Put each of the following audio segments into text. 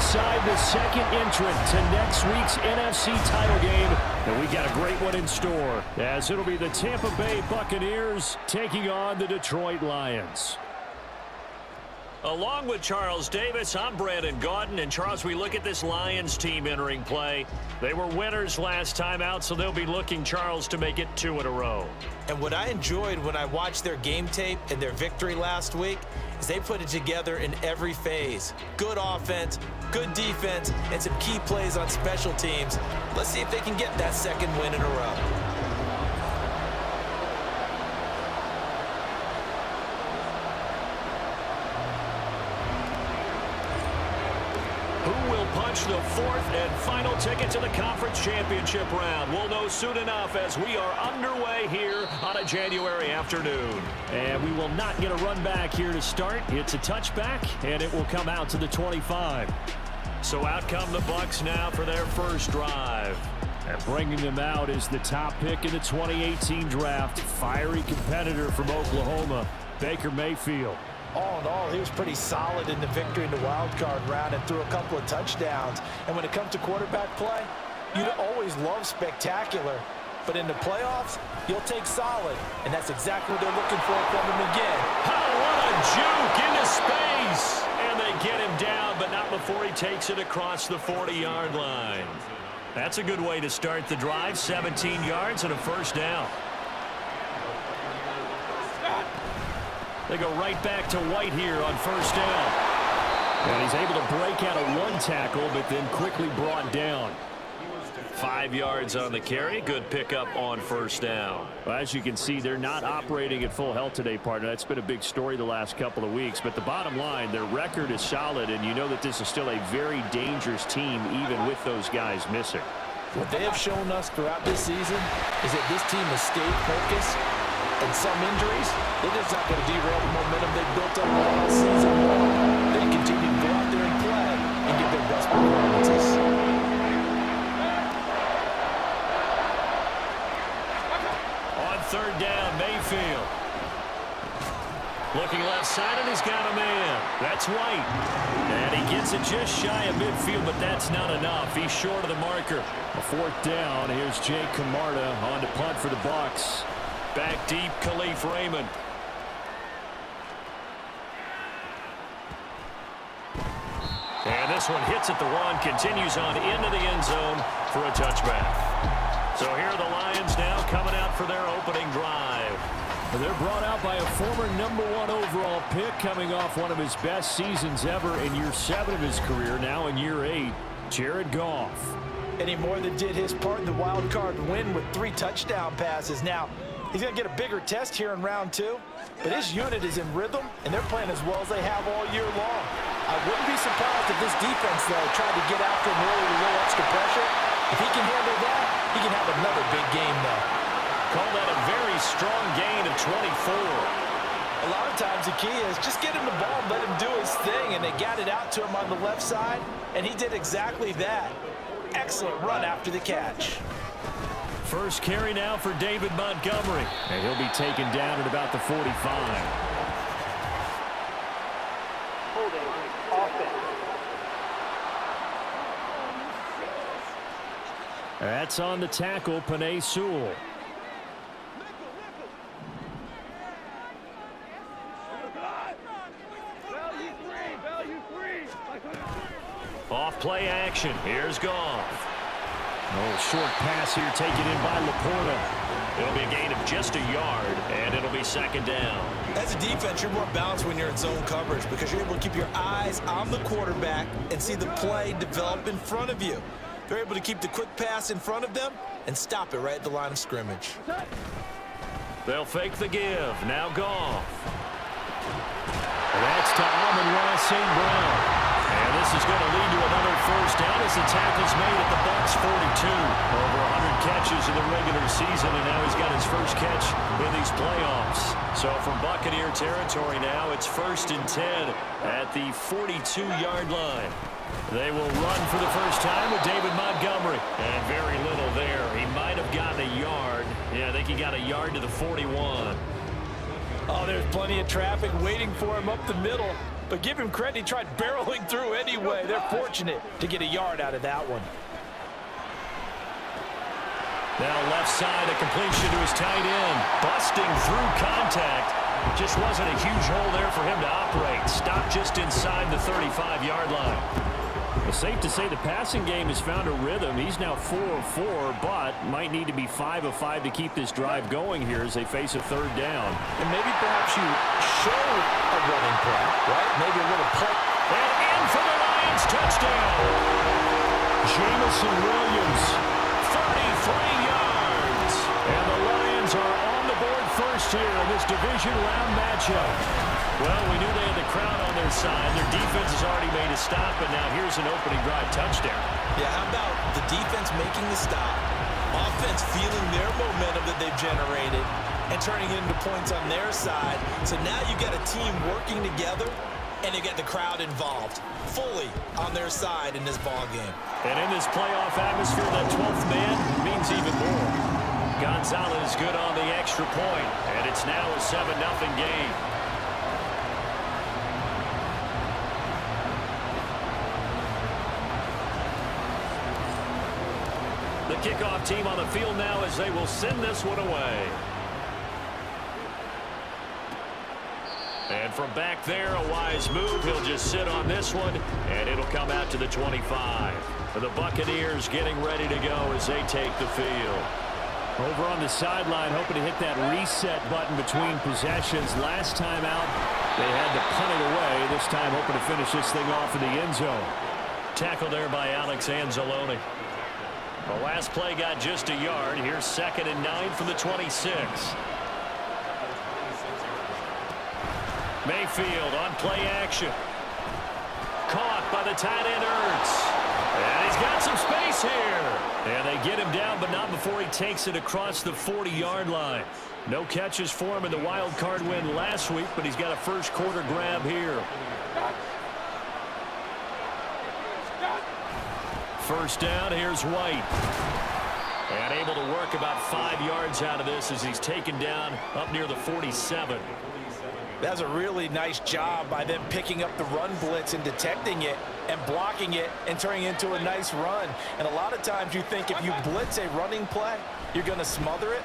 decide the second entrant to next week's NFC title game. And we got a great one in store, as it'll be the Tampa Bay Buccaneers taking on the Detroit Lions. Along with Charles Davis, I'm Brandon Gaudin. And Charles, we look at this Lions team entering play. They were winners last time out, so they'll be looking, Charles, to make it 2 in a row. And what I enjoyed when I watched their game tape and their victory last week is they put it together in every phase. Good offense, good defense, and some key plays on special teams. Let's see if they can get that second win in a row. The fourth and final ticket to the conference championship round. We'll know soon enough as we are underway here on a January afternoon. And we will not get a run back here to start. It's a touchback, and it will come out to the 25. So out come the Bucs now for their first drive. And bringing them out is the top pick in the 2018 draft, fiery competitor from Oklahoma, Baker Mayfield. All in all, he was pretty solid in the victory in the wild card round and threw a couple of touchdowns. And when it comes to quarterback play, you'd always love spectacular. But in the playoffs, you'll take solid. And that's exactly what they're looking for from him again. Oh, what a juke into space. And they get him down, but not before he takes it across the 40-yard line. That's a good way to start the drive. 17 yards and a first down. They go right back to White here on first down. And he's able to break out of one tackle, but then quickly brought down. 5 yards on the carry. Good pickup on first down. Well, as you can see, they're not operating at full health today, partner. That's been a big story the last couple of weeks. But the bottom line, their record is solid, and you know that this is still a very dangerous team, even with those guys missing. What they have shown us throughout this season is that this team has stayed focused. And some injuries, they're just not going to derail the momentum they've built up all season long. They continue to go out there and play and give their best performances. On third down, Mayfield. Looking left side, and he's got a man. That's White. And he gets it just shy of midfield, but that's not enough. He's short of the marker. A fourth down. Here's Jake Camarda on to punt for the Bucs. Back deep, Khalif Raymond. And this one hits at the one, continues on into the end zone for a touchback. So here are the Lions now coming out for their opening drive. They're brought out by a former #1 overall pick, coming off one of his best seasons ever in year 7 of his career, now in year 8, Jared Goff. And he more than did his part in the wild card win with 3 touchdown passes. Now, he's going to get a bigger test here in round 2, but his unit is in rhythm, and they're playing as well as they have all year long. I wouldn't be surprised if this defense, though, tried to get after him early with a little extra pressure. If he can handle that, he can have another big game, though. Call that a very strong gain of 24. A lot of times the key is just get him the ball and let him do his thing, and they got it out to him on the left side, and he did exactly that. Excellent run after the catch. First carry now for David Montgomery. And he'll be taken down at about the 45. Holding offense. That's on the tackle, Penei Sewell. Off play action. Here's Goff. Oh, short pass here taken in by Laporta. It'll be a gain of just a yard, and it'll be second down. As a defense, you're more balanced when you're in zone coverage because you're able to keep your eyes on the quarterback and see the play develop in front of you. They're able to keep the quick pass in front of them and stop it right at the line of scrimmage. They'll fake the give. Now Goff. That's to Amon-Ra St. Brown. And this is going to lead to another first down as the tackle's made at the Bucs 42. Over 100 catches in the regular season, and now he's got his first catch in these playoffs. So from Buccaneer territory now, it's 1st and 10 at the 42-yard line. They will run for the first time with David Montgomery. And very little there. He might have gotten a yard. Yeah, I think he got a yard to the 41. Oh, there's plenty of traffic waiting for him up the middle. but give him credit. He tried barreling through anyway. They're fortunate to get a yard out of that one. Now left side, a completion to his tight end. Busting through contact. Just wasn't a huge hole there for him to operate. Stopped just inside the 35-yard line. Well, safe to say the passing game has found a rhythm. He's now 4 of 4, but might need to be 5 of 5 to keep this drive going here as they face a third down. And maybe perhaps you show a running play, right? Maybe a little play. And in for the Lions, touchdown. Jamison Williams, 33 yards. and the Lions are on the board first here in this division round matchup. Well, we knew they had the crowd on their side. Their defense has already made a stop, and now here's an opening drive touchdown. Yeah, how about the defense making the stop, offense feeling their momentum that they've generated, and turning it into points on their side. So now you've got a team working together, and you get the crowd involved fully on their side in this ball game. And in this playoff atmosphere, that 12th man means even more. Gonzalez good on the extra point, and it's now a 7-0 game. The kickoff team on the field now as they will send this one away. And from back there, a wise move. He'll just sit on this one, and it'll come out to the 25. The Buccaneers getting ready to go as they take the field. Over on the sideline, hoping to hit that reset button between possessions. Last time out, they had to punt it away. This time, hoping to finish this thing off in the end zone. Tackled there by Alex Anzalone. The last play got just a yard. Here's 2nd and 9 from the 26. Mayfield on play action. Caught by the tight end Ertz. And he's got some space here. And they get him down, but not before he takes it across the 40-yard line. No catches for him in the wild card win last week, but he's got a first quarter grab here. First down, here's White. And able to work about 5 yards out of this as he's taken down up near the 47. That's a really nice job by them picking up the run blitz and detecting it and blocking it and turning it into a nice run. And a lot of times you think if you blitz a running play, you're going to smother it.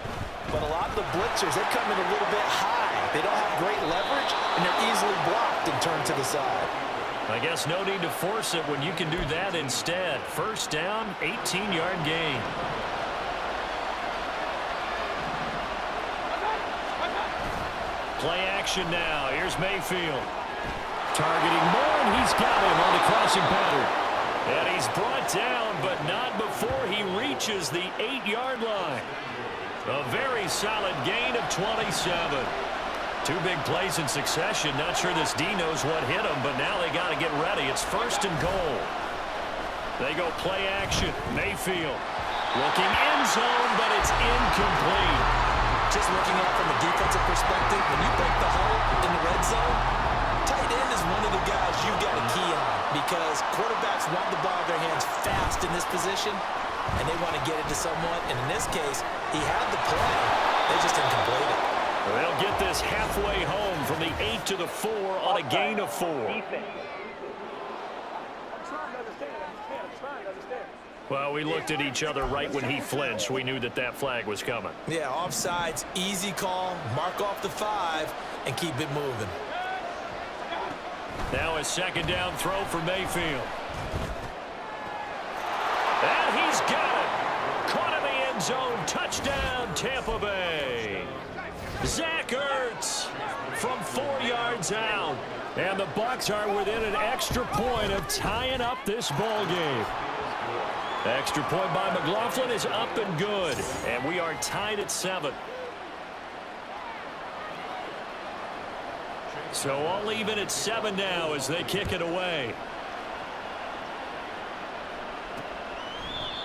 But a lot of the blitzers, they come in a little bit high. They don't have great leverage, and they're easily blocked and turned to the side. I guess no need to force it when you can do that instead. First down, 18-yard gain. Play action now. Here's Mayfield. Targeting more, and he's got him on the crossing pattern. And he's brought down, but not before he reaches the 8-yard line. A very solid gain of 27. 2 big plays in succession. Not sure this D knows what hit him, but now they got to get ready. It's 1st and goal. They go play action. Mayfield looking end zone, but it's incomplete. Just looking at it from a defensive perspective, when you break the hole in the red zone, tight end is one of the guys you've got to key on because quarterbacks want the ball in their hands fast in this position, and they want to get it to someone. And in this case, he had the play. They just didn't complete it. They'll get this halfway home from the 8 to the 4 on a gain of 4. Well, we looked at each other right when he flinched. We knew that that flag was coming. Yeah, offsides, easy call, mark off the 5, and keep it moving. Now a 2nd down throw for Mayfield. And he's got it. Caught in the end zone. Touchdown, Tampa Bay. Zach Ertz from 4 yards out. And the Bucs are within an extra point of tying up this ball game. Extra point by McLaughlin is up and good. And we are tied at 7. So all even at 7 now as they kick it away.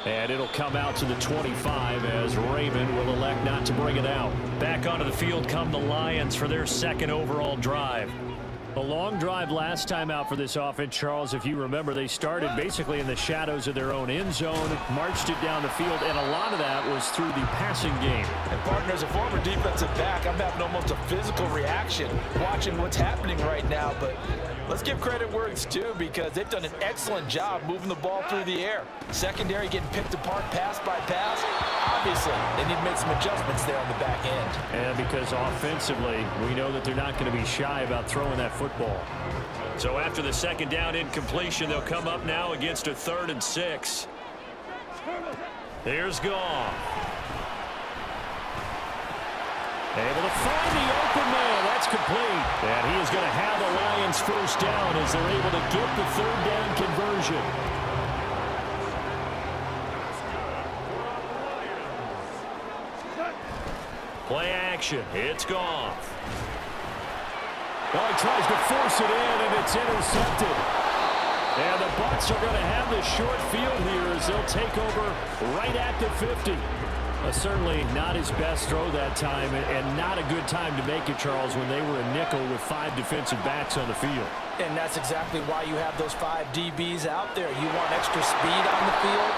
And it'll come out to the 25 as Raymond will elect not to bring it out. Back onto the field come the Lions for their 2nd overall drive. A long drive last time out for this offense, Charles. If you remember, they started basically in the shadows of their own end zone, marched it down the field, and a lot of that was through the passing game. And partner, as a former defensive back, I'm having almost a physical reaction watching what's happening right now. But Let's give credit where it's due because they've done an excellent job moving the ball through the air. Secondary getting picked apart pass by pass. Obviously, they need to make some adjustments there on the back end. And because offensively, we know that they're not going to be shy about throwing that football. So after the second down incompletion, they'll come up now against a 3rd and 6. Here's Goff. Able to find the open man. That's complete. And he is going to have the Lions first down as they're able to get the 3rd down conversion. Play action. It's Goff. Well, he tries to force it in, and it's intercepted. And the Bucs are going to have the short field here as they'll take over right at the 50. Certainly not his best throw that time, and not a good time to make it, Charles, when they were a nickel with 5 defensive backs on the field. And that's exactly why you have those 5 DBs out there. You want extra speed on the field,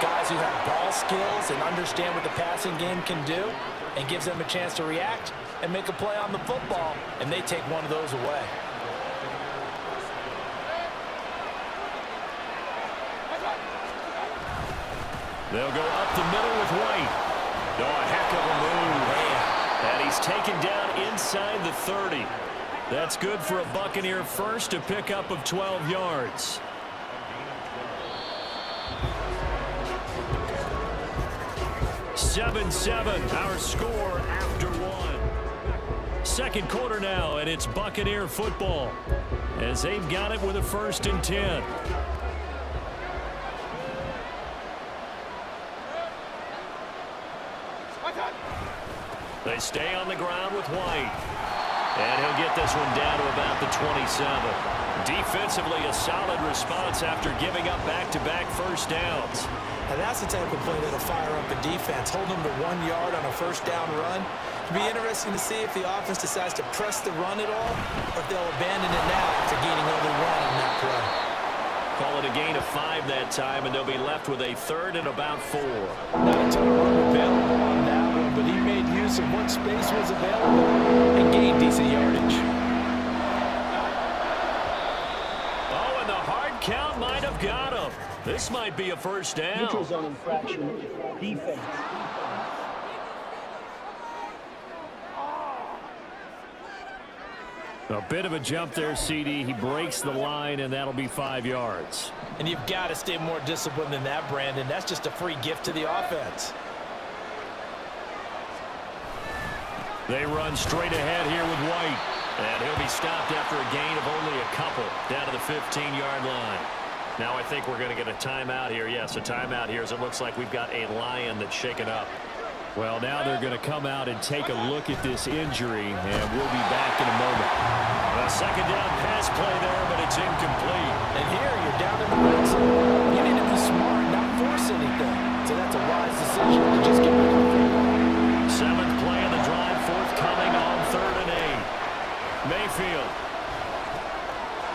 guys who have ball skills and understand what the passing game can do, and gives them a chance to react and make a play on the football, and they take one of those away. They'll go up the middle with White. Oh, a heck of a move. And he's taken down inside the 30. That's good for a Buccaneer first, a pickup of 12 yards. Seven, our score after 1. Second quarter now, and it's Buccaneer football as they've got it with a 1st and 10. They stay on the ground with White. And he'll get this one down to about the 27. Defensively, a solid response after giving up back-to-back first downs. And that's the type of play that'll fire up a defense. Hold them to 1 yard on a first down run. It'll be interesting to see if the offense decides to press the run at all, or if they'll abandon it now after gaining only 1 on that play. Call it a gain of 5 that time, and they'll be left with a 3rd and about 4. Not a ton of room available on that one, but he made use of what space was available and gained decent yardage. Oh, and the hard count might have got him. This might be a first down. Neutral zone infraction. Defense. A bit of a jump there, CD. He breaks the line, and that'll be 5 yards. And you've got to stay more disciplined than that, Brandon. That's just a free gift to the offense. They run straight ahead here with White. And he'll be stopped after a gain of only a couple down to the 15-yard line. Now I think we're going to get a timeout here. Yes, a timeout here as it looks like we've got a Lion that's shaken up. Well, now they're going to come out and take a look at this injury, and we'll be back in a moment. A second down pass play there, but it's incomplete. And here you're down in the red zone. You need to be smart, not force anything. So that's a wise decision to just get rid of the football. 7th play of the drive, forthcoming on 3rd and 8. Mayfield.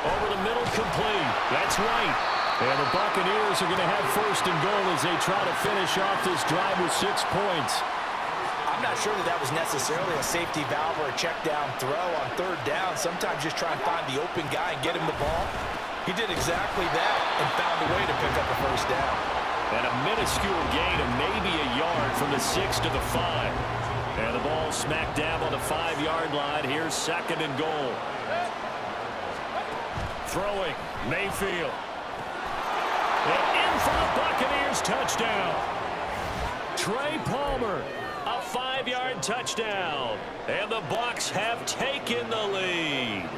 Over the middle, complete. That's right. And the Buccaneers are going to have 1st and goal as they try to finish off this drive with 6 points. I'm not sure that was necessarily a safety valve or a check down throw on 3rd down. Sometimes just try and find the open guy and get him the ball. He did exactly that and found a way to pick up a 1st down. And a minuscule gain of maybe a yard from the 6 to the 5. And the ball smack dab on the 5-yard line. Here's 2nd and goal. Throwing, Mayfield. And in for the Buccaneers, touchdown. Trey Palmer, a 5-yard touchdown. And the Bucs have taken the lead.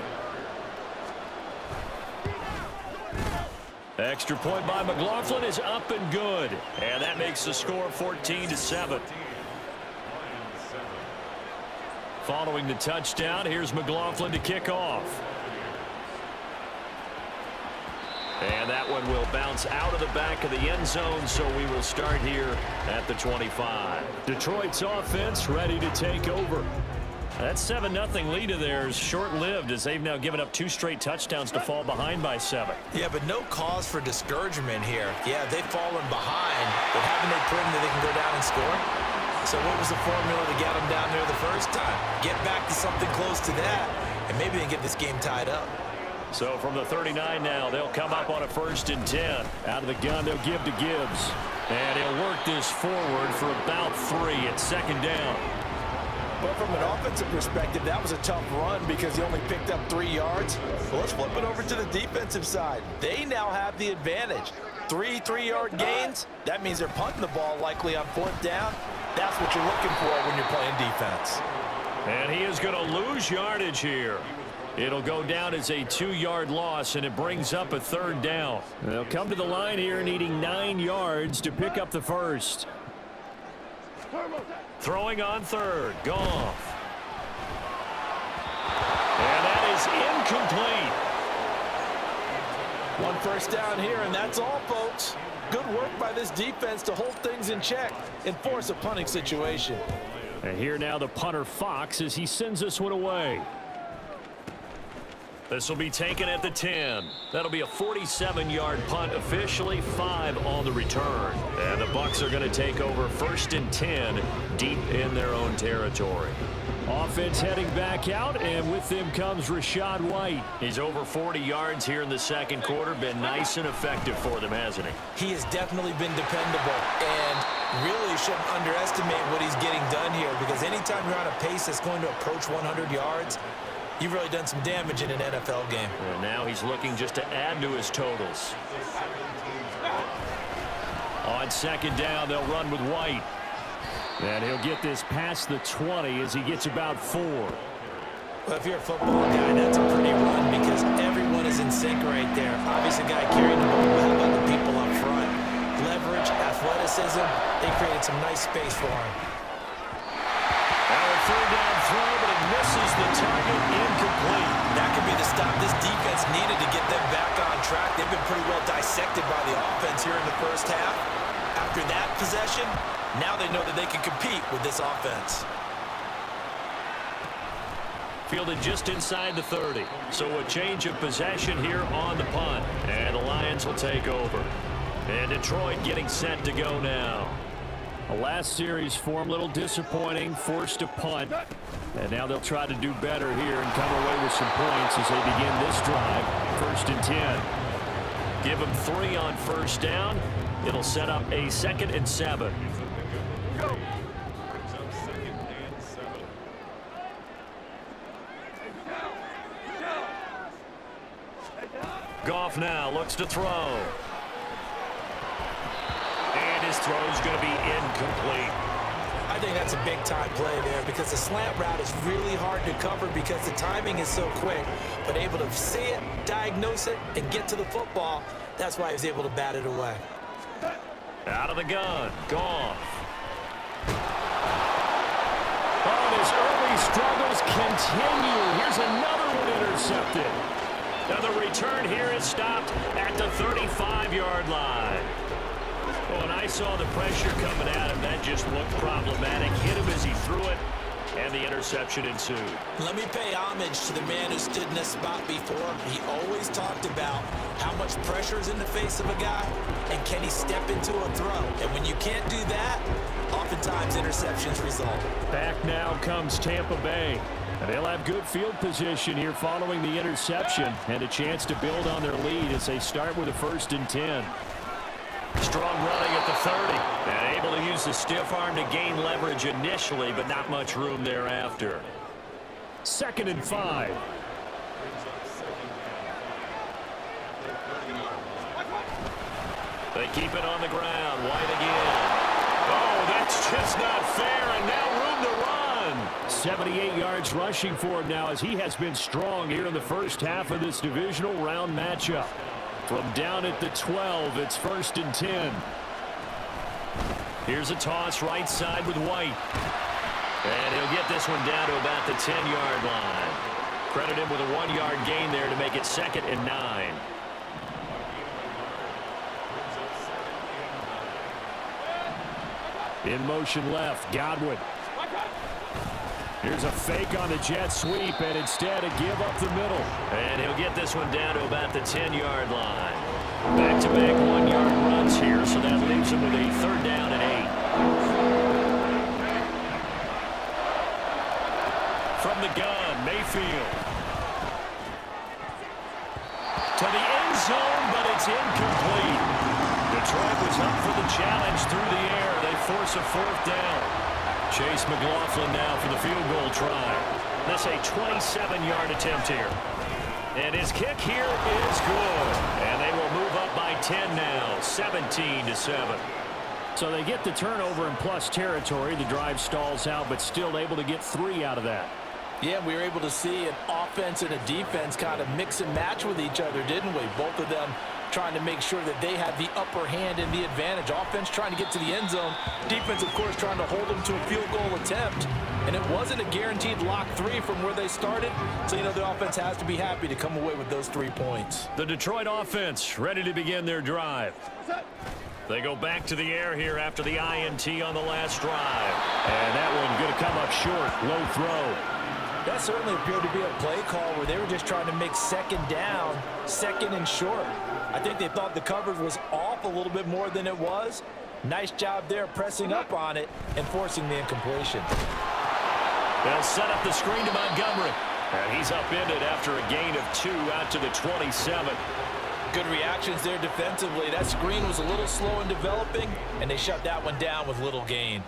Extra point by McLaughlin is up and good. And that makes the score 14-7. Following the touchdown, here's McLaughlin to kick off. And that one will bounce out of the back of the end zone, so we will start here at the 25. Detroit's offense ready to take over. That 7-0 lead of theirs short-lived as they've now given up 2 straight touchdowns to fall behind by 7. Yeah, but no cause for discouragement here. Yeah, they've fallen behind, but haven't they proven that they can go down and score? So what was the formula to get them down there the first time? Get back to something close to that, and maybe they can get this game tied up. So from the 39 now, they'll come up on a 1st and 10. Out of the gun, they'll give to Gibbs. And he'll work this forward for about 3 at 2nd down. But from an offensive perspective, that was a tough run because he only picked up 3 yards. Well, let's flip it over to the defensive side. They now have the advantage. 3 3-yard gains. That means they're punting the ball likely on 4th down. That's what you're looking for when you're playing defense. And he is going to lose yardage here. It'll go down as a 2-yard loss, and it brings up a 3rd down. They'll come to the line here needing 9 yards to pick up the first. Throwing on 3rd. Goff. And that is incomplete. 1 first down here, and that's all, folks. Good work by this defense to hold things in check and force a punting situation. And here now the punter Fox as he sends this one away. This will be taken at the 10. That'll be a 47-yard punt, officially 5 on the return. And the Bucs are going to take over 1st and 10 deep in their own territory. Offense heading back out, and with them comes Rachaad White. He's over 40 yards here in the 2nd quarter. Been nice and effective for them, hasn't he? He has definitely been dependable, and really shouldn't underestimate what he's getting done here, because anytime you're on a pace that's going to approach 100 yards, you've really done some damage in an NFL game. And now he's looking just to add to his totals. On 2nd down, they'll run with White. And he'll get this past the 20 as he gets about 4. Well, if you're a football guy, that's a pretty run because everyone is in sync right there. Obviously, guy carrying the ball, but how about the people up front? Leverage, athleticism, they created some nice space for him. Now a 3rd down throw, but it misses the target, incomplete. That could be the stop this defense needed to get them back on track. They've been pretty well dissected by the offense here in the 1st half. After that possession, now they know that they can compete with this offense. Fielded just inside the 30. So a change of possession here on the punt. And the Lions will take over. And Detroit getting set to go now. The last series for him, a little disappointing, forced to punt. And now they'll try to do better here and come away with some points as they begin this drive. 1st and 10. Give them 3 on 1st down. It'll set up a 2nd and 7. Goff now looks to throw. And his throw is going to be incomplete. I think that's a big-time play there because the slant route is really hard to cover because the timing is so quick. But able to see it, diagnose it, and get to the football, that's why he was able to bat it away. Out of the gun, Goff. Oh, his early struggles continue. Here's another one intercepted. Now the return here is stopped at the 35-yard line. When I saw the pressure coming at him, that just looked problematic. Hit him as he threw it, and the interception ensued. Let me pay homage to the man who stood in this spot before. He always talked about how much pressure is in the face of a guy, and can he step into a throw. And when you can't do that, oftentimes interceptions result. Back now comes Tampa Bay. And they'll have good field position here following the interception and a chance to build on their lead as they start with a 1st and 10. Strong running at the 30. And able to use the stiff arm to gain leverage initially, but not much room thereafter. 2nd and 5. They keep it on the ground. White again. Oh, that's just not fair, and now room to run. 78 yards rushing for him now as he has been strong here in the 1st half of this divisional round matchup. From down at the 12, it's 1st and 10. Here's a toss right side with White. And he'll get this one down to about the 10-yard line. Credit him with a 1-yard gain there to make it 2nd and 9. In motion left, Godwin. Here's a fake on the jet sweep, and instead a give up the middle. And he'll get this one down to about the 10-yard line. Back-to-back 1-yard runs here, so that leaves him with a 3rd down and 8. From the gun, Mayfield. it's incomplete. Detroit was up for the challenge through the air. They force a 4th down. Chase McLaughlin now for the field goal try. That's a 27-yard attempt here. And his kick here is good. And they will move up by 10 now, 17-7. So they get the turnover in plus territory. The drive stalls out, but still able to get 3 out of that. Yeah, we were able to see an offense and a defense kind of mix and match with each other, didn't we? Both of them trying to make sure that they had the upper hand and the advantage. Offense trying to get to the end zone. Defense, of course, trying to hold them to a field goal attempt. And it wasn't a guaranteed lock 3 from where they started. So, you know, the offense has to be happy to come away with those 3 points. The Detroit offense ready to begin their drive. They go back to the air here after the INT on the last drive. And that one going to come up short. Low throw. That certainly appeared to be a play call where they were just trying to make second down, second and short. I think they thought the coverage was off a little bit more than it was. Nice job there pressing up on it and forcing the incompletion. They'll set up the screen to Montgomery. And he's upended after a gain of 2 out to the 27. Good reactions there defensively. That screen was a little slow in developing, and they shut that one down with little gain.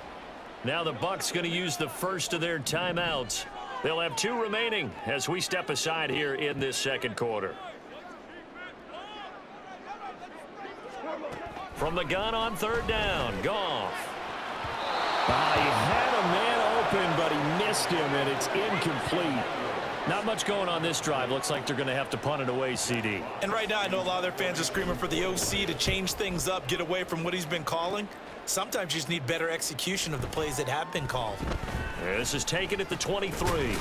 Now the Bucs going to use the first of their timeouts. They'll have 2 remaining as we step aside here in this second quarter. From the gun on 3rd down, Goff. He had a man open, but he missed him, and it's incomplete. Not much going on this drive. Looks like they're going to have to punt it away, CD. And right now, I know a lot of their fans are screaming for the OC to change things up, get away from what he's been calling. Sometimes you just need better execution of the plays that have been called. Yeah, this is taken at the 23.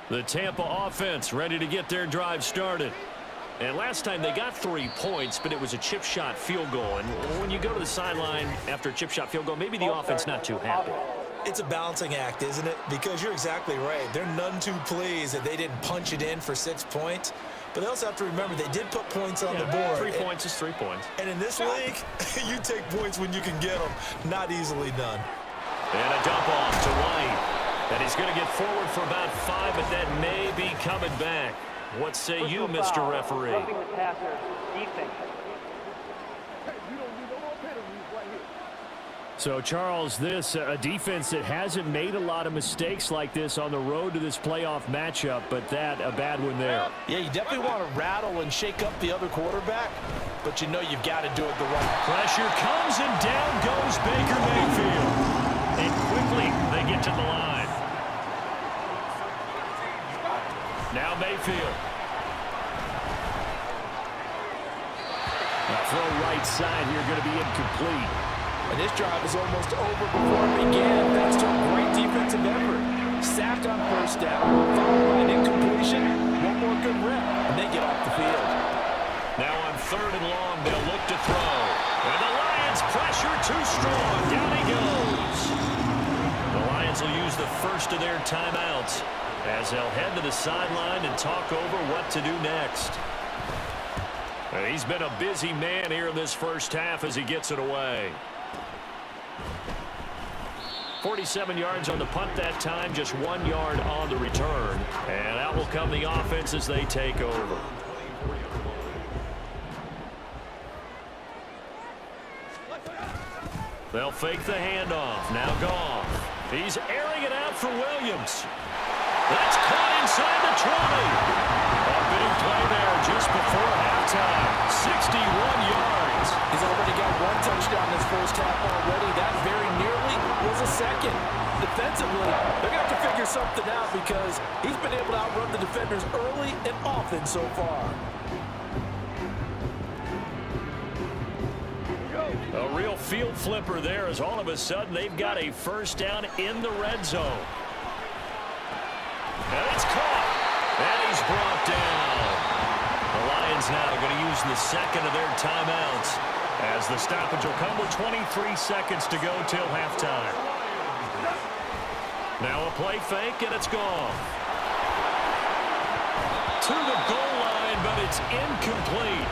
The Tampa offense ready to get their drive started. And last time they got 3 points, but it was a chip shot field goal. And when you go to the sideline after a chip shot field goal, maybe the offense not too happy. It's a balancing act, isn't it? Because you're exactly right. They're none too pleased that they didn't punch it in for 6 points. But they also have to remember they did put points on the board. 3 points is 3 points. And in this league, you take points when you can get them. Not easily done. And a dump off to White. And he's going to get forward for about 5, but that may be coming back. What say you, Mr. Referee? Roughing the passer, defense. So, Charles, this a defense that hasn't made a lot of mistakes like this on the road to this playoff matchup, but that a bad one there. Yeah, you definitely want to rattle and shake up the other quarterback, but you know you've got to do it the right way. Pressure comes and down goes Baker Mayfield. And quickly they get to the line. Now Mayfield. Throw right side here going to be incomplete. And this drive is almost over before it began, thanks to a great defensive effort. Sacked on 1st down, followed by an incompletion. One more good rep, and they get off the field. Now on 3rd and long, they'll look to throw. And the Lions pressure too strong. Down he goes. The Lions will use the first of their timeouts as they'll head to the sideline and talk over what to do next. He's been a busy man here in this first half as he gets it away. 47 yards on the punt that time, just 1 yard on the return. And out will come the offense as they take over. They'll fake the handoff. Now Goff. He's airing it out for Williams. That's caught inside the 20. A big play there just before halftime. 61 yards. He's already got 1 touchdown this first half already. That very nearly was a second. Defensively, they're going to have to figure something out because he's been able to outrun the defenders early and often so far. A real field flipper there as all of a sudden they've got a first down in the red zone. And it's caught. And he's brought down. The Lions now going to use the second of their timeouts as the stoppage will come with 23 seconds to go till halftime. Now a play fake, and it's gone. To the goal line, but it's incomplete.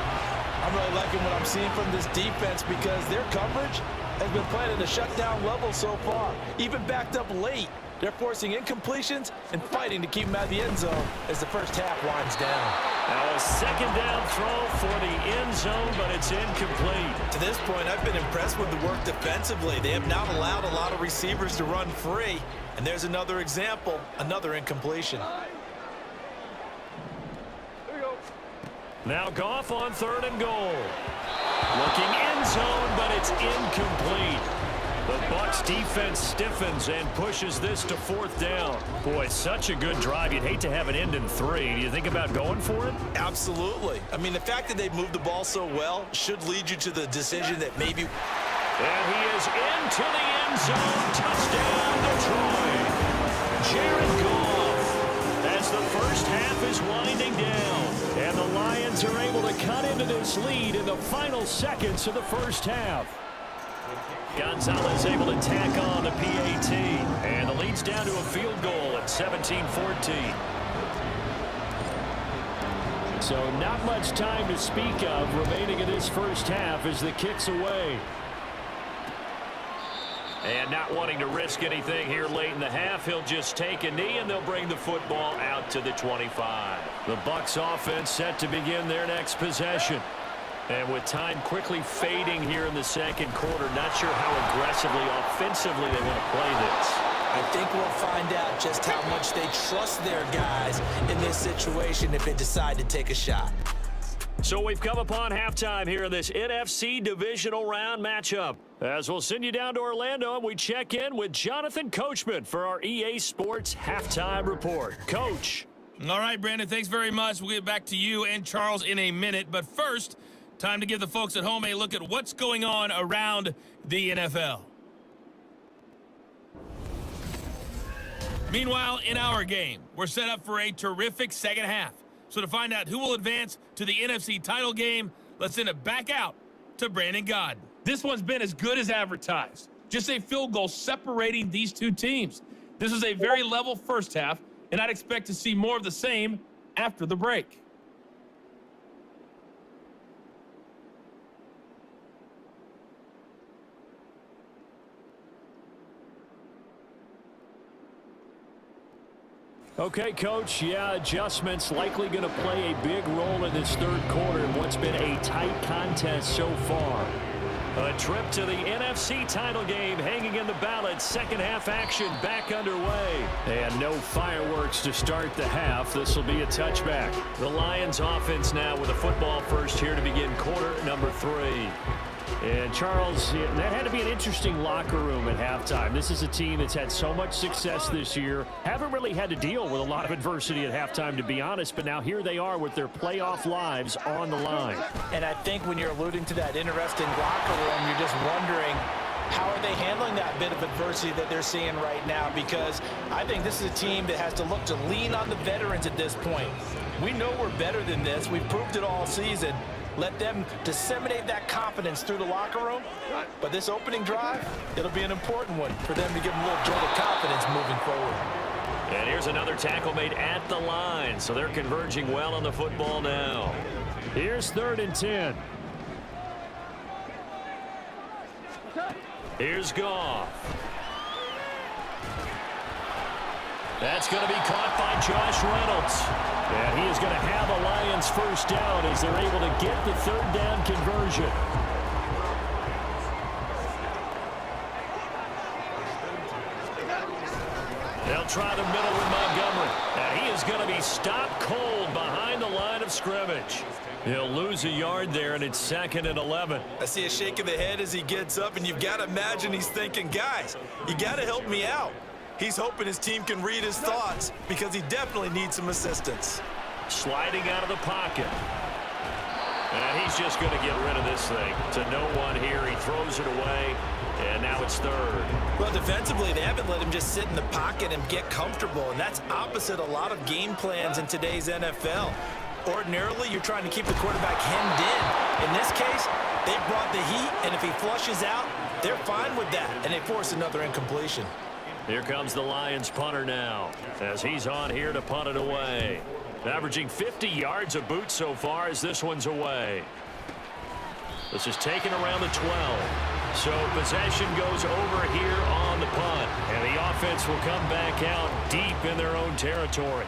I'm really liking what I'm seeing from this defense because their coverage has been playing at a shutdown level so far. Even backed up late. They're forcing incompletions and fighting to keep them out of the end zone as the first half winds down. Now a second down throw for the end zone, but it's incomplete. To this point, I've been impressed with the work defensively. They have not allowed a lot of receivers to run free. And there's another example, another incompletion. Now Goff on 3rd and goal. Looking end zone, but it's incomplete. The Bucs defense stiffens and pushes this to 4th down. Boy, such a good drive. You'd hate to have it end in 3. Do you think about going for it? Absolutely. I mean, the fact that they've moved the ball so well should lead you to the decision that maybe... And he is into the end zone. Touchdown, Detroit. Jared Goff, as the first half is winding down. And the Lions are able to cut into this lead in the final seconds of the first half. Gonzalez able to tack on the PAT. And the lead's down to a field goal at 17-14. So not much time to speak of remaining in this first half as the kick's away. And not wanting to risk anything here late in the half, he'll just take a knee and they'll bring the football out to the 25. The Bucs offense set to begin their next possession. And with time quickly fading here in the second quarter, not sure how aggressively, offensively they want to play this. I think we'll find out just how much they trust their guys in this situation if they decide to take a shot. So we've come upon halftime here in this NFC divisional round matchup. As we'll send you down to Orlando and we check in with Jonathan Coachman for our EA Sports Halftime Report. Coach. All right, Brandon, thanks very much. We'll get back to you and Charles in a minute. But first, time to give the folks at home a look at what's going on around the NFL. Meanwhile, in our game, we're set up for a terrific second half. So to find out who will advance to the NFC title game, let's send it back out to Brandon Gaudin. This one's been as good as advertised. Just a field goal separating these two teams. This is a very level first half, and I'd expect to see more of the same after the break. Okay, Coach, yeah, adjustments likely going to play a big role in this third quarter in what's been a tight contest so far. A trip to the NFC title game hanging in the balance. Second half action back underway. And no fireworks to start the half. This will be a touchback. The Lions offense now with a football first here to begin quarter number 3. And Charles, that had to be an interesting locker room at halftime. This is a team that's had so much success this year. Haven't really had to deal with a lot of adversity at halftime, to be honest. But now here they are with their playoff lives on the line. And I think when you're alluding to that interesting locker room, you're just wondering, how are they handling that bit of adversity that they're seeing right now? Because I think this is a team that has to look to lean on the veterans at this point. We know we're better than this. We've proved it all season. Let them disseminate that confidence through the locker room. But this opening drive, it'll be an important one for them to give them a little jolt of confidence moving forward. And here's another tackle made at the line. So they're converging well on the football now. Here's 3rd and 10. Here's Goff. That's going to be caught by Josh Reynolds. And he is going to have a Lions first down as they're able to get the 3rd down conversion. They'll try the middle with Montgomery. And he is going to be stopped cold behind the line of scrimmage. He'll lose a yard there, and it's 2nd and 11. I see a shake of the head as he gets up, and you've got to imagine he's thinking, guys, you got to help me out. He's hoping his team can read his thoughts because he definitely needs some assistance. Sliding out of the pocket. And he's just going to get rid of this thing. To no one here. He throws it away, and now it's 3rd. Well, defensively, they haven't let him just sit in the pocket and get comfortable, and that's opposite a lot of game plans in today's NFL. Ordinarily, you're trying to keep the quarterback hemmed in. In this case, they brought the heat, and if he flushes out, they're fine with that, and they force another incompletion. Here comes the Lions punter now as he's on here to punt it away. Averaging 50 yards a boot so far as this one's away. This is taken around the 12. So possession goes over here on the punt. And the offense offense will come back out deep in their own territory.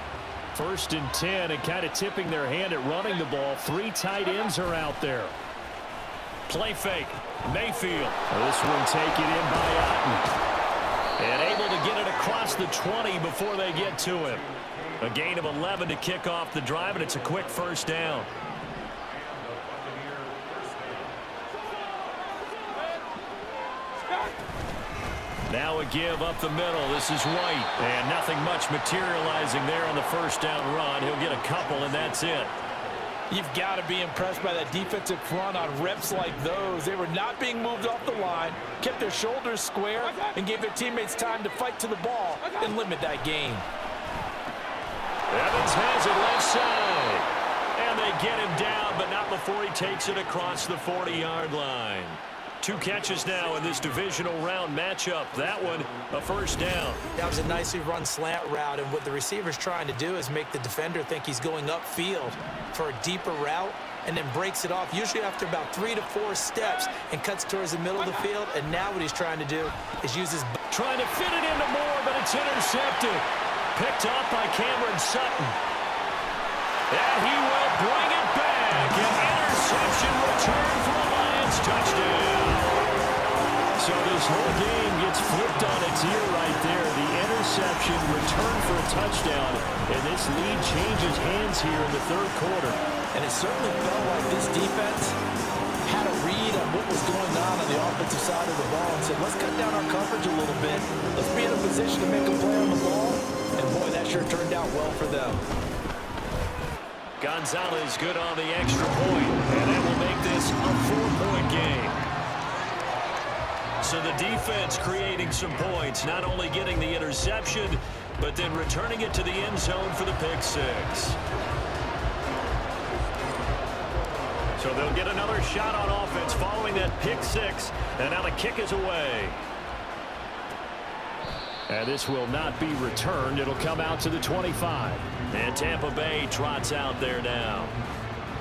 1st and 10, and kind of tipping their hand at running the ball. 3 tight ends are out there. Play fake. Mayfield. This one taken in by Otten. And able to get it across the 20 before they get to him. A gain of 11 to kick off the drive, and it's a quick 1st down. Now a give up the middle. This is White. And nothing much materializing there on the 1st down run. He'll get a couple, and that's it. You've got to be impressed by that defensive front on reps like those. They were not being moved off the line, kept their shoulders square, and gave their teammates time to fight to the ball and limit that gain. Evans has it left side. And they get him down, but not before he takes it across the 40-yard line. 2 catches now in this divisional round matchup. That one, a 1st down. That was a nicely run slant route, and what the receiver's trying to do is make the defender think he's going upfield for a deeper route, and then breaks it off, usually after about 3 to 4 steps, and cuts towards the middle of the field. And now what he's trying to do is use his... Trying to fit it into Moore, but it's intercepted. Picked up by Cameron Sutton. And he will bring it back. An interception return for the Lions. Touchdown. So this whole game gets flipped on its ear right there. The interception return for a touchdown. And this lead changes hands here in the 3rd quarter. And it certainly felt like this defense had a read on what was going on the offensive side of the ball and said, let's cut down our coverage a little bit. Let's be in a position to make a play on the ball. And boy, that sure turned out well for them. Gonzalez good on the extra point, and that will make this a 4-point game. So the defense creating some points, not only getting the interception, but then returning it to the end zone for the pick 6. So they'll get another shot on offense following that pick 6, and now the kick is away. And this will not be returned. It'll come out to the 25. And Tampa Bay trots out there now.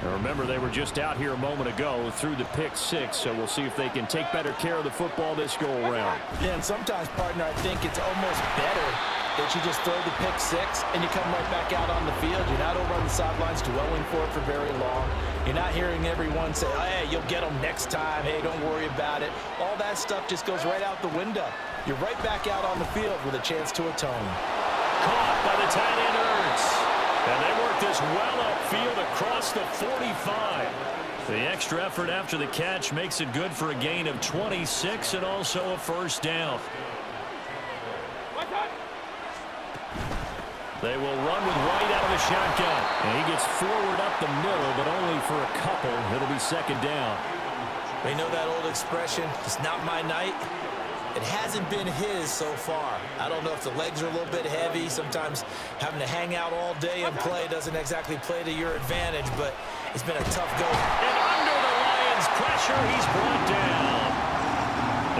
Now remember, they were just out here a moment ago through the pick 6, so we'll see if they can take better care of the football this go-around. Yeah, and sometimes, partner, I think it's almost better that you just throw the pick 6 and you come right back out on the field. You're not over on the sidelines dwelling for it for very long. You're not hearing everyone say, oh, hey, you'll get them next time. Hey, don't worry about it. All that stuff just goes right out the window. You're right back out on the field with a chance to atone. Caught by the tight end Ertz. And they work this well upfield across the 45. The extra effort after the catch makes it good for a gain of 26 and also a 1st down. They will run with White out of the shotgun. And he gets forward up the middle, but only for a couple. It'll be 2nd down. They know that old expression, it's not my night. It hasn't been his so far. I don't know if the legs are a little bit heavy. Sometimes having to hang out all day and play doesn't exactly play to your advantage, but it's been a tough go. And under the Lions' pressure, he's brought down.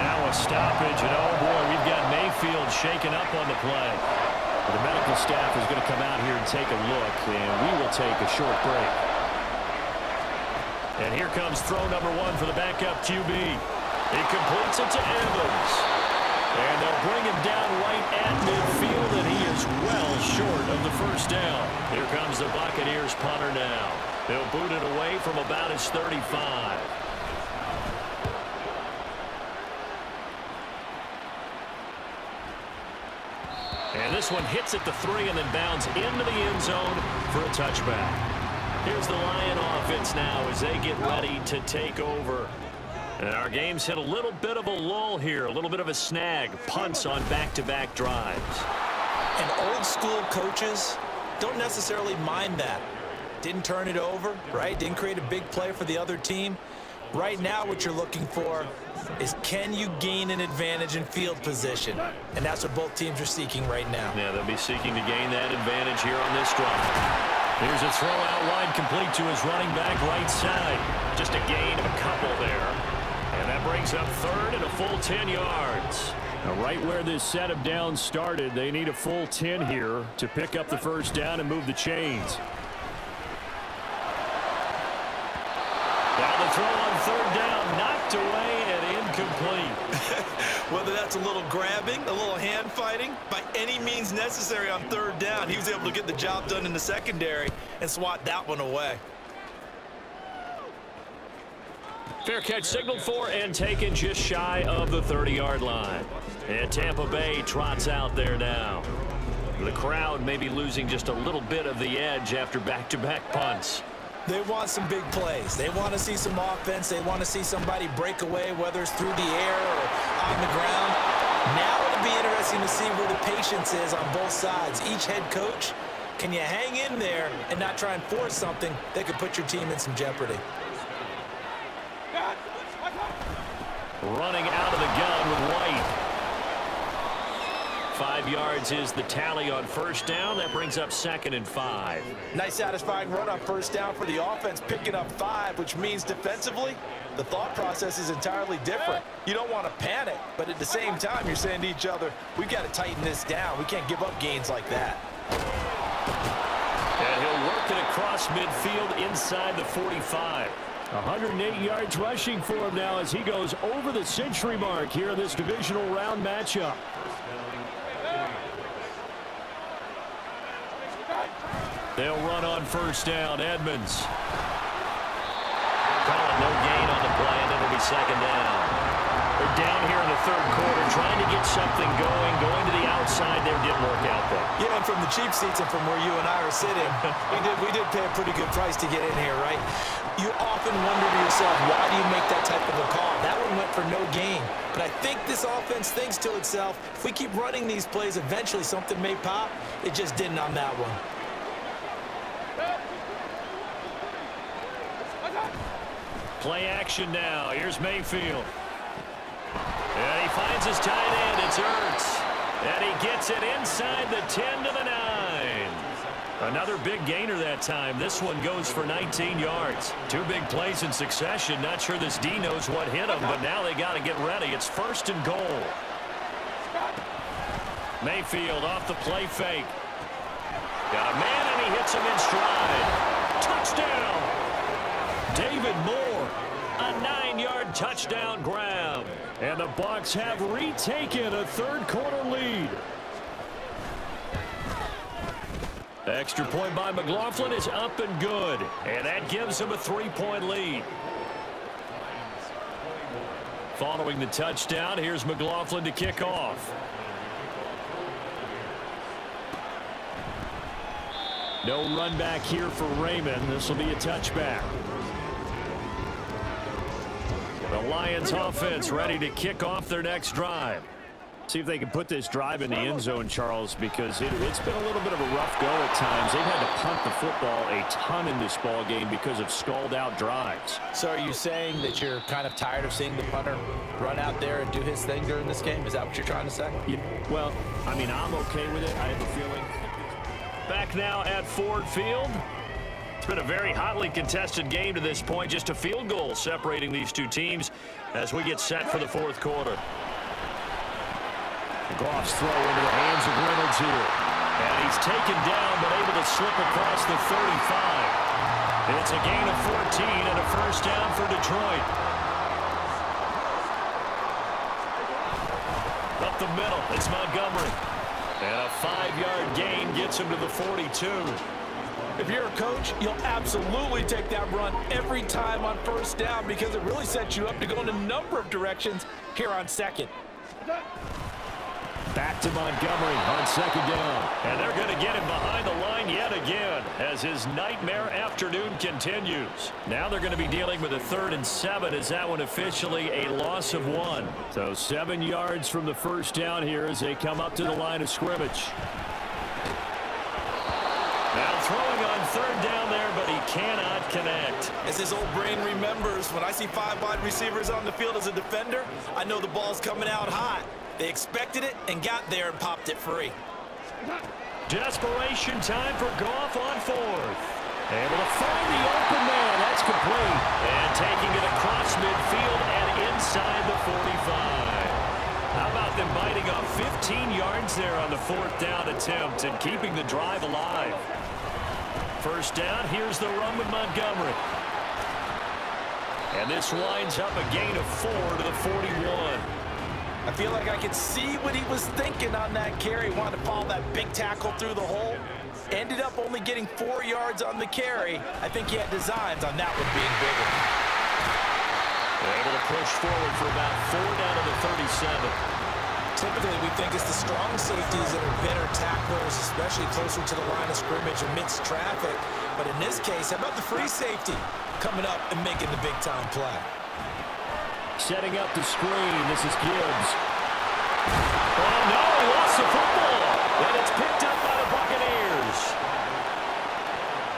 Now a stoppage, and oh boy, we've got Mayfield shaken up on the play. The medical staff is going to come out here and take a look, and we will take a short break. And here comes throw number 1 for the backup QB. He completes it to Evans. And they'll bring him down right at midfield, and he is well short of the 1st down. Here comes the Buccaneers punter now. They'll boot it away from about his 35. And this one hits at the 3 and then bounds into the end zone for a touchback. Here's the Lion offense now as they get ready to take over. And our game's hit a little bit of a lull here, a little bit of a snag. Punts on back-to-back drives. And old school coaches don't necessarily mind that. Didn't turn it over, right? Didn't create a big play for the other team. Right now what you're looking for is, can you gain an advantage in field position? And that's what both teams are seeking right now. Yeah, they'll be seeking to gain that advantage here on this drive. Here's a throw out wide, complete to his running back right side. Just a gain of a couple there. And that brings up 3rd and a full 10 yards. Now, right where this set of downs started, they need a full 10 here to pick up the 1st down and move the chains. Now the throw on 3rd down, knocked away and incomplete. Whether that's a little grabbing, a little hand fighting, by any means necessary on third down, he was able to get the job done in the secondary and swat that one away. Fair catch signaled for and taken just shy of the 30-yard line. And Tampa Bay trots out there now. The crowd may be losing just a little bit of the edge after back-to-back punts. They want some big plays. They want to see some offense. They want to see somebody break away, whether it's through the air or on the ground. Now it'll be interesting to see where the patience is on both sides. Each head coach, can you hang in there and not try and force something that could put your team in some jeopardy? Running out of the gun with White. 5 yards is the tally on first down. That brings up 2nd and 5. Nice satisfying run on first down for the offense, picking up 5, which means defensively, the thought process is entirely different. You don't want to panic, but at the same time, you're saying to each other, we've got to tighten this down. We can't give up gains like that. And he'll work it across midfield inside the 45. 108 yards rushing for him now as he goes over the century mark here in this divisional round matchup. They'll run on first down. Edmonds. Calling no gain on the play, and it'll be 2nd down. They're down here in the 3rd quarter, trying to get something going to the outside there. Didn't work out though. Yeah, and from the cheap seats and from where you and I are sitting, we did pay a pretty good price to get in here, right? You often wonder to yourself, why do you make that type of a call? That one went for no gain. But I think this offense thinks to itself, if we keep running these plays, eventually something may pop. It just didn't on that one. Play action now. Here's Mayfield. And he finds his tight end. It's Ertz. And he gets it inside the 10 to the 9. Another big gainer that time. This one goes for 19 yards. 2 big plays in succession. Not sure this D knows what hit him, but now they got to get ready. It's 1st and goal. Mayfield off the play fake. Got a man, and he hits him in stride. Touchdown! David Moore, a 9-yard touchdown grab. And the Bucs have retaken a 3rd quarter lead. Extra point by McLaughlin is up and good. And that gives him a 3-point lead. Following the touchdown, here's McLaughlin to kick off. No run back here for Raymond. This will be a touchback. The Lions offense ready to kick off their next drive. See if they can put this drive in the end zone, Charles, because it's been a little bit of a rough go at times. They've had to punt the football a ton in this ball game because of stalled-out drives. So are you saying that you're kind of tired of seeing the punter run out there and do his thing during this game? Is that what you're trying to say? Yeah, well, I mean, I'm okay with it. I have a feeling. Back now at Ford Field. It's been a very hotly contested game to this point. Just a field goal separating these two teams as we get set for the 4th quarter. Goff's throw into the hands of Reynolds here. And he's taken down but able to slip across the 35. It's a gain of 14 and a 1st down for Detroit. Up the middle, it's Montgomery. And a 5-yard gain gets him to the 42. If you're a coach, you'll absolutely take that run every time on first down because it really sets you up to go in a number of directions here on 2nd. Back to Montgomery on 2nd down. And they're going to get him behind the line yet again as his nightmare afternoon continues. Now they're going to be dealing with a 3rd and 7 as that one officially a loss of 1. So 7 yards from the first down here as they come up to the line of scrimmage. Now throwing on 3rd down there, but he cannot connect. As his old brain remembers, when I see 5 wide receivers on the field as a defender, I know the ball's coming out hot. They expected it and got there and popped it free. Desperation time for Goff on 4th. Able to find the open man. That's complete. And taking it across midfield and inside the 45. How about them biting off 15 yards there on the 4th down attempt and keeping the drive alive? First down, here's the run with Montgomery. And And this winds up a gain of 4 to the 41. I feel like I could see what he was thinking on that carry. Wanted to follow that big tackle through the hole. Ended up only getting 4 yards on the carry. I think he had designs on that one being bigger. They're able to push forward for about 4 down to the 37. Typically, we think it's the strong safeties that are better tacklers, especially closer to the line of scrimmage amidst traffic. But in this case, how about the free safety coming up and making the big-time play? Setting up the screen. This is Gibbs. Oh, no, he lost the football. And it's picked up by the Buccaneers.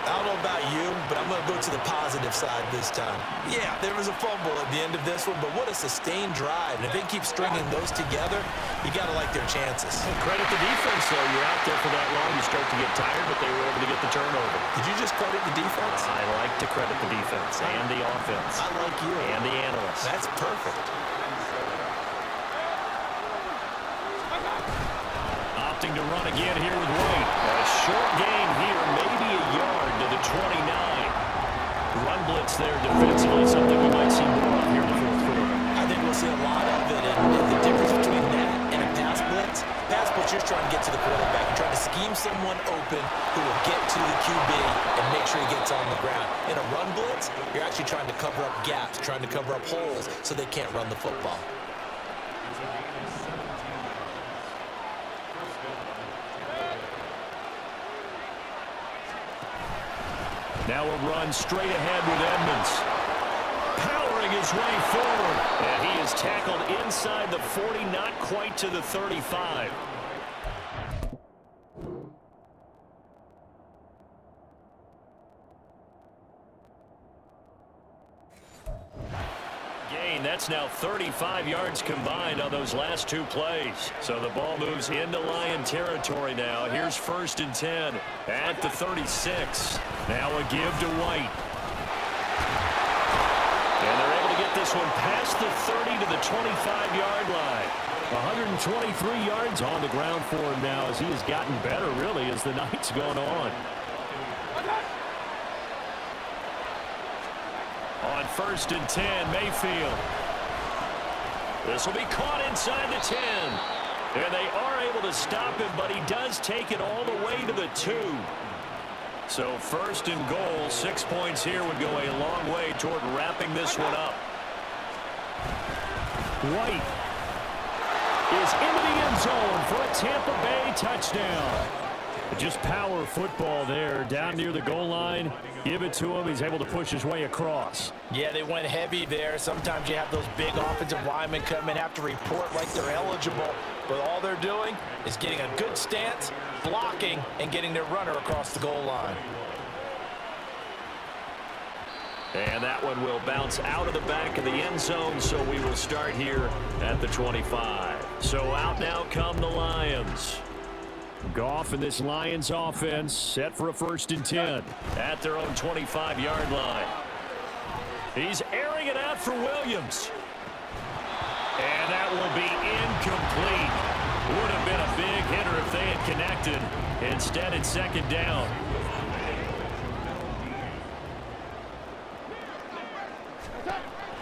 I don't know about you, but I'm going to go to the positive side this time. Yeah, there was a fumble at the end of this one, but what a sustained drive. And if they keep stringing those together, you got to like their chances. Well, credit the defense, though. You're out there for that long, you start to get tired, but they were able to get the turnover. Did you just credit the defense? I like to credit the defense and the offense. I like you. And the analysts. That's perfect. Opting to run again here with White. A short gain here, maybe a yard to the 29. Run blitz there defensively, something we might see more of here in the fourth quarter. I think we'll see a lot of it, and the difference between that and a pass blitz, you're trying to get to the quarterback. You're trying to scheme someone open who will get to the QB and make sure he gets on the ground. In a run blitz, you're actually trying to cover up gaps, trying to cover up holes so they can't run the football. Now a run straight ahead with Edmonds. Powering his way forward. And he is tackled inside the 40, not quite to the 35. Gain, that's now 35 yards combined on those last 2 plays. So the ball moves into Lion territory now. Here's 1st and 10 at the 36. Now a give to White. And they're able to get this one past the 30 to the 25-yard line. 123 yards on the ground for him now as he has gotten better, really, as the night's gone on. On 1st and 10, Mayfield. This will be caught inside the 10. And they are able to stop him, but he does take it all the way to the 2. So 1st and goal, 6 points here would go a long way toward wrapping this one up. White is into the end zone for a Tampa Bay touchdown. Just power football there, down near the goal line. Give it to him. He's able to push his way across. Yeah, they went heavy there. Sometimes you have those big offensive linemen come in, have to report like they're eligible. But all they're doing is getting a good stance, blocking, and getting their runner across the goal line. And that one will bounce out of the back of the end zone, so we will start here at the 25. So out now come the Lions. Goff and this Lions offense set for a 1st and 10 at their own 25-yard line. He's airing it out for Williams. And that will be incomplete. Would have been a big hitter if they had connected. Instead, it's 2nd down.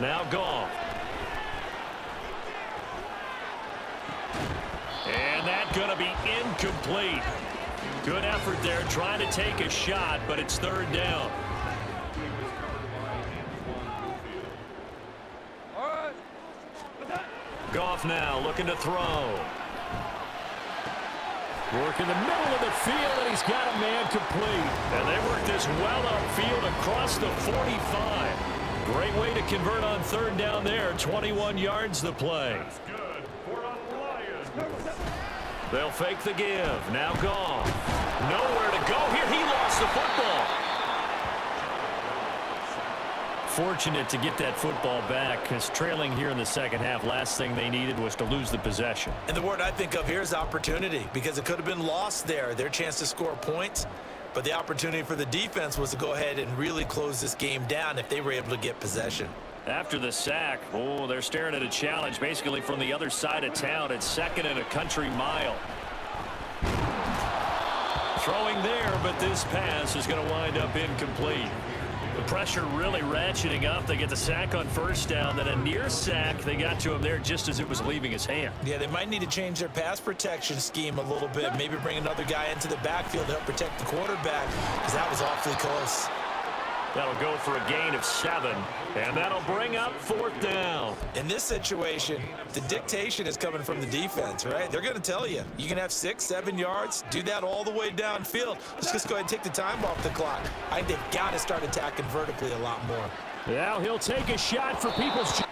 Now Goff. And that's going to be incomplete. Good effort there trying to take a shot, but it's 3rd down. Goff now looking to throw. Work in the middle of the field, and he's got a man complete. And they work this well upfield across the 45. Great way to convert on 3rd down there. 21 yards the play. They'll fake the give. Now Goff. Nowhere to go here. He lost the football. Fortunate to get that football back, because trailing here in the 2nd half, last thing they needed was to lose the possession. And the word I think of here is opportunity, because it could have been lost there, their chance to score points. But the opportunity for the defense was to go ahead and really close this game down if they were able to get possession. After the sack, oh, they're staring at a challenge basically from the other side of town. It's 2nd and a country mile. Throwing there, but this pass is going to wind up incomplete. Pressure really ratcheting up. They get the sack on first down, then a near sack. They got to him there just as it was leaving his hand. Yeah, they might need to change their pass protection scheme a little bit. Maybe bring another guy into the backfield to help protect the quarterback, because that was awfully close. That'll go for a gain of 7, and that'll bring up 4th down. In this situation, the dictation is coming from the defense, right? They're going to tell you, you can have 6, 7 yards, do that all the way downfield. Let's just go ahead and take the time off the clock. I think they've got to start attacking vertically a lot more. Now he'll take a shot for Peoples.